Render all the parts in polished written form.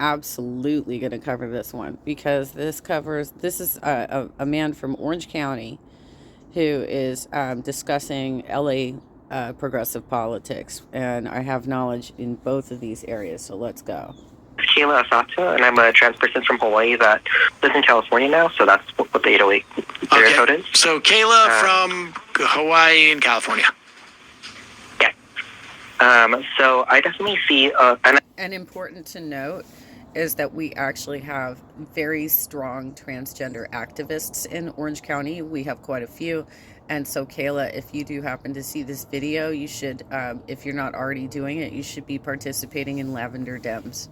absolutely going to cover this one because this is a man from Orange County who is discussing LA progressive politics, and I have knowledge in both of these areas, so let's go. Kayla Asata, and I'm a trans person from Hawaii that lives in California now, so that's what the 808 area code is. So Kayla from Hawaii and California. Yeah. So I definitely see... and important to note is that we actually have very strong transgender activists in Orange County. We have quite a few. And so, Kayla, if you do happen to see this video, you should, if you're not already doing it, you should be participating in Lavender Dems.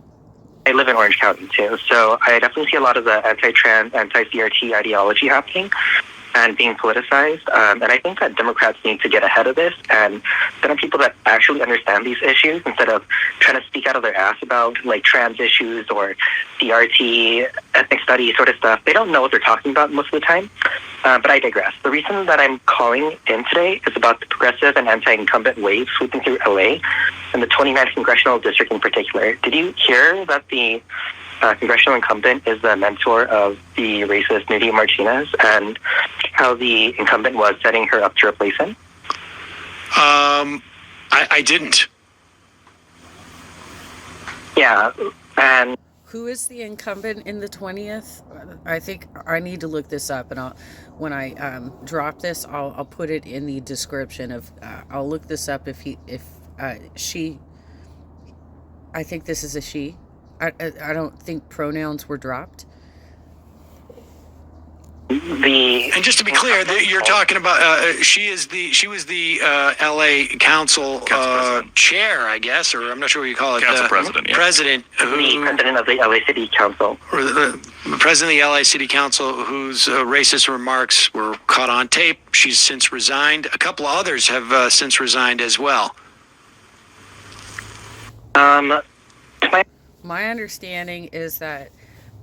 I live in Orange County too, so I definitely see a lot of the anti-trans, anti-CRT ideology happening and being politicized. And I think that Democrats need to get ahead of this and get on people that actually understand these issues instead of trying to speak out of their ass about like trans issues or CRT, ethnic studies sort of stuff. They don't know what they're talking about most of the time. But I digress. The reason that I'm calling in today is about the progressive and anti-incumbent wave sweeping through LA and the 29th congressional district in particular. Did you hear that the congressional incumbent is the mentor of the racist Nydia Martinez and how the incumbent was setting her up to replace him? I didn't. Yeah, and... Who is the incumbent in the 20th? I think I need to look this up, and when I drop this, I'll put it in the description of. I'll look this up if she. I think this is a she. I don't think pronouns were dropped. And just to be clear, you're talking about she was the LA Council chair, I guess, or I'm not sure what you call it. Council president. Yeah. President. The president of the LA City Council. Or the president of the LA City Council, whose racist remarks were caught on tape. She's since resigned. A couple of others have since resigned as well. My understanding is that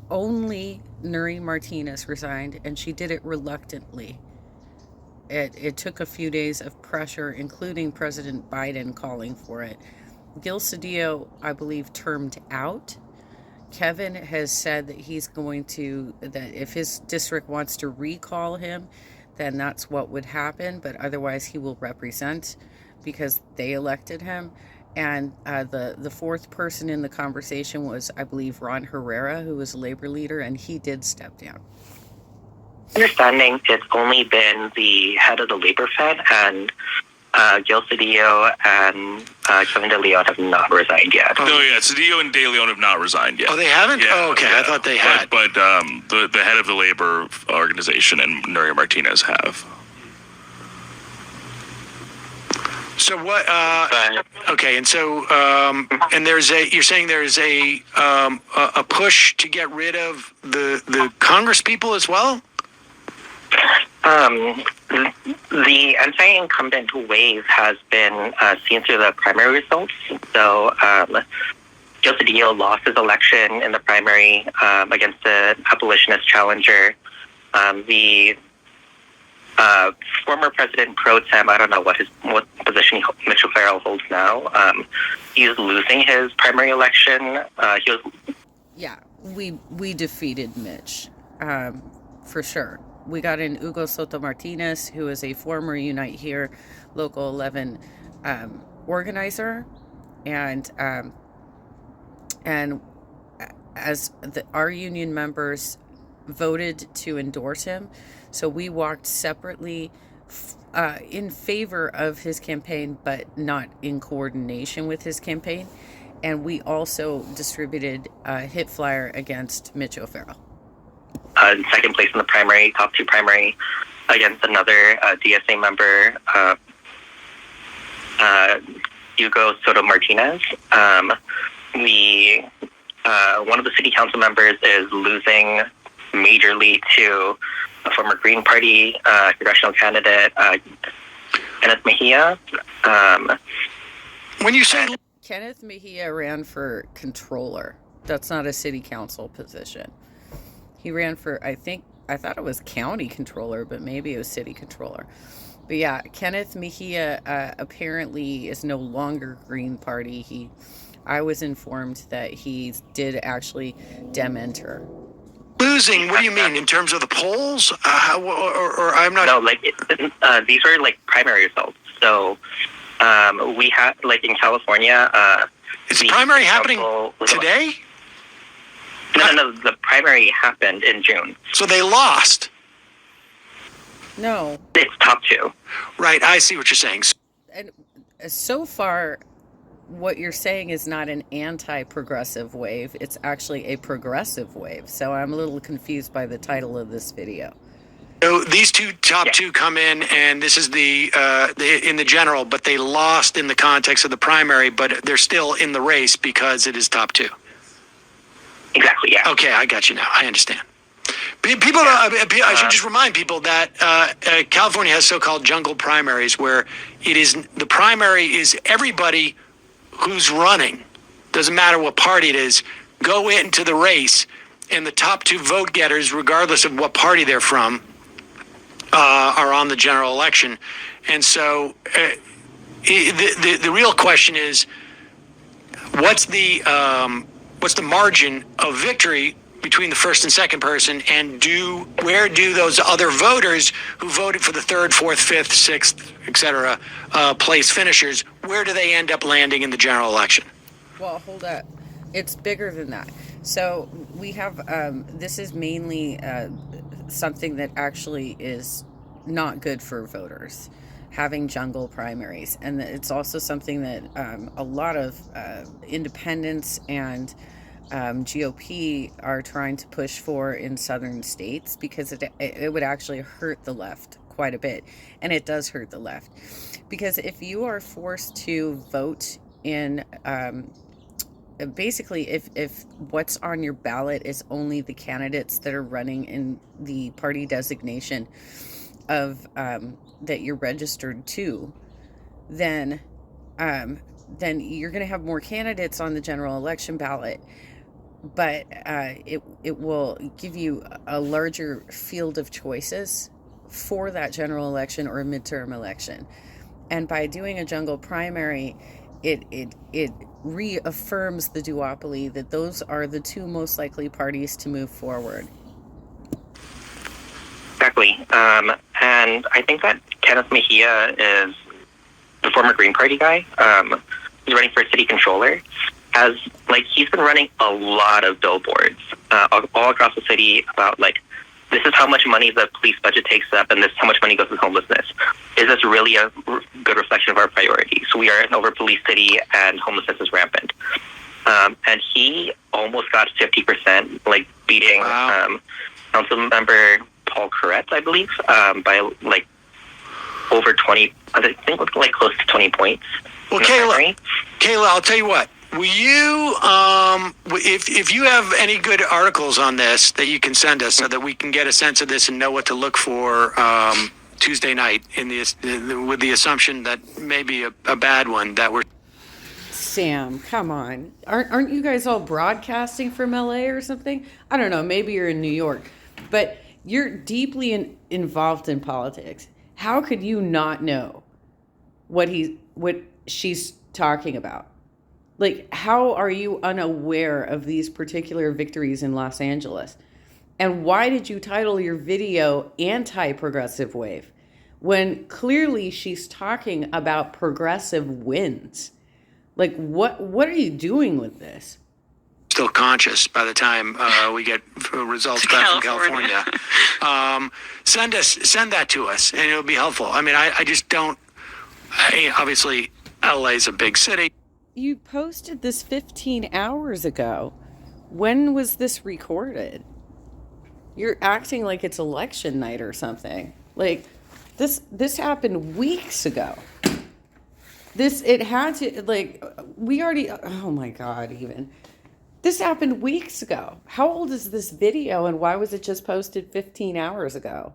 only Nuri Martinez resigned, and she did it reluctantly. It took a few days of pressure, including President Biden calling for it. Gil Cedillo, I believe, termed out. Kevin has said that that if his district wants to recall him, then that's what would happen, but otherwise he will represent because they elected him. And the fourth person in the conversation was, I believe, Ron Herrera, who was a labor leader, and he did step down. Understanding it's only been the head of the Labor Fed and Gil Cedillo and Kevin De Leon have not resigned yet. No, yeah, Cedillo and De Leon have not resigned yet. Oh, they haven't? Yeah, oh, okay. Yeah. I thought they had. But the head of the labor organization and Nuri Martinez have. So what? Okay, and so and you're saying there's a push to get rid of the Congress people as well. The anti-incumbent wave has been seen through the primary results. So Gil Cedillo lost his election in the primary against the abolitionist challenger. The former President Pro Tem, I don't know what position Mitch O'Farrell holds now. He's losing his primary election. Yeah, we defeated Mitch, for sure. We got in Hugo Soto Martinez, who is a former Unite Here Local 11 organizer, and as our union members voted to endorse him, so we walked separately in favor of his campaign, but not in coordination with his campaign. And we also distributed a hit flyer against Mitch O'Farrell. Second place in the primary, top two primary, against another DSA member, Hugo Soto Martinez. One of the city council members is losing majorly to a former Green Party congressional candidate, Kenneth Mejia. When you say Kenneth Mejia ran for controller, that's not a city council position. He ran for, I thought it was county controller, but maybe it was city controller. But yeah, Kenneth Mejia apparently is no longer Green Party. He I was informed that he did actually enter. Losing? What do you mean in terms of the polls? Or I'm not. No, like these are like primary results. So we had like in California. Is the primary happening today? No. The primary happened in June. So they lost. No. It's top 2. Right. I see what you're saying. And so far, what you're saying is not an anti-progressive wave. It's actually a progressive wave. So I'm a little confused by the title of this video. So these top two come in, and this is the in the general, but they lost in the context of the primary, but they're still in the race because it is top 2. Exactly, yeah. Okay, I got you now. I understand. People, I should just remind people that California has so-called jungle primaries, where the primary is everybody who's running, doesn't matter what party it is, go into the race, and the top 2 vote getters, regardless of what party they're from, are on the general election. And so the real question is, what's the margin of victory between the first and second person, and where do those other voters who voted for the 3rd, 4th, 5th, 6th, etc. Place finishers, where do they end up landing in the general election? Well, hold up. It's bigger than that. So we have, this is mainly something that actually is not good for voters, having jungle primaries. And it's also something that a lot of independents and GOP are trying to push for in southern states, because it would actually hurt the left quite a bit. And it does hurt the left, because if you are forced to vote in basically if what's on your ballot is only the candidates that are running in the party designation of that you're registered to, then you're going to have more candidates on the general election ballot, but it will give you a larger field of choices for that general election or midterm election. And by doing a jungle primary, it reaffirms the duopoly that those are the 2 most likely parties to move forward. Exactly. And I think that Kenneth Mejia is the former Green Party guy. He's running for city controller. He's been running a lot of billboards all across the city about, this is how much money the police budget takes up, and this is how much money goes to homelessness. Is this really a good reflection of our priorities? We are an over-policed city, and homelessness is rampant. And he almost got 50%, beating council member Paul Koretz, I believe, by over 20, I think close to 20 points. Well, Kayla, I'll tell you what. Will you, if you have any good articles on this that you can send us so that we can get a sense of this and know what to look for Tuesday night with the assumption that maybe a bad one that we're... Sam, come on. Aren't you guys all broadcasting from LA or something? I don't know. Maybe you're in New York, but you're deeply involved in politics. How could you not know what she's talking about? How are you unaware of these particular victories in Los Angeles? And why did you title your video Anti-Progressive Wave when clearly she's talking about progressive wins? What are you doing with this? Still conscious by the time we get results back from California. Send that to us, and it'll be helpful. I mean, I just don't... obviously, LA's a big city. You posted this 15 hours ago. When was this recorded? You're acting like it's election night or something. This happened weeks ago. It had to, we already, oh my God, even. This happened weeks ago. How old is this video, and why was it just posted 15 hours ago?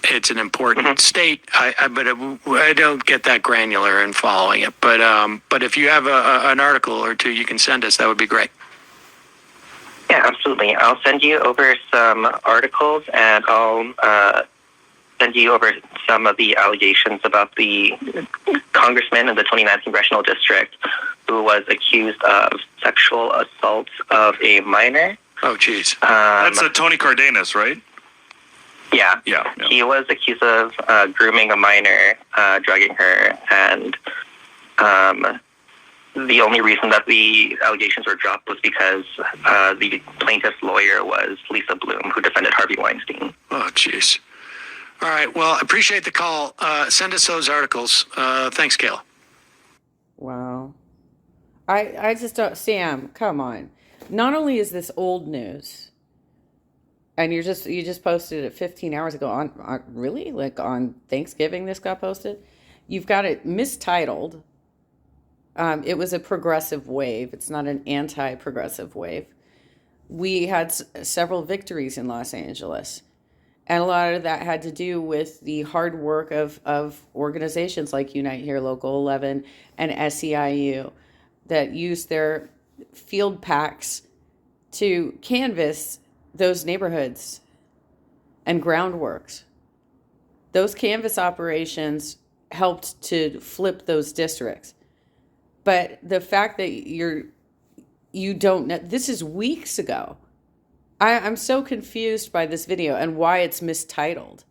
It's an important state, but I don't get that granular in following it. But if you have an article or 2 you can send us, that would be great. Yeah, absolutely. I'll send you over some articles, and I'll send you over some of the allegations about the congressman in the 29th congressional district who was accused of sexual assault of a minor. Oh, geez. That's Tony Cardenas, right? Yeah. Yeah. He was accused of grooming a minor, drugging her, and the only reason that the allegations were dropped was because the plaintiff's lawyer was Lisa Bloom, who defended Harvey Weinstein. Oh, jeez. All right. Well, I appreciate the call. Send us those articles. Thanks, Kayla. Wow. I just don't, Sam, come on. Not only is this old news, and you just posted it 15 hours ago on really? Like on Thanksgiving this got posted? You've got it mistitled. It was a progressive wave. It's not an anti-progressive wave. We had several victories in Los Angeles. And a lot of that had to do with the hard work of organizations like Unite Here Local 11 and SEIU that used their field packs to canvass those neighborhoods and groundworks. Those canvas operations helped to flip those districts. But the fact that you don't know, this is weeks ago. I'm so confused by this video and why it's mistitled.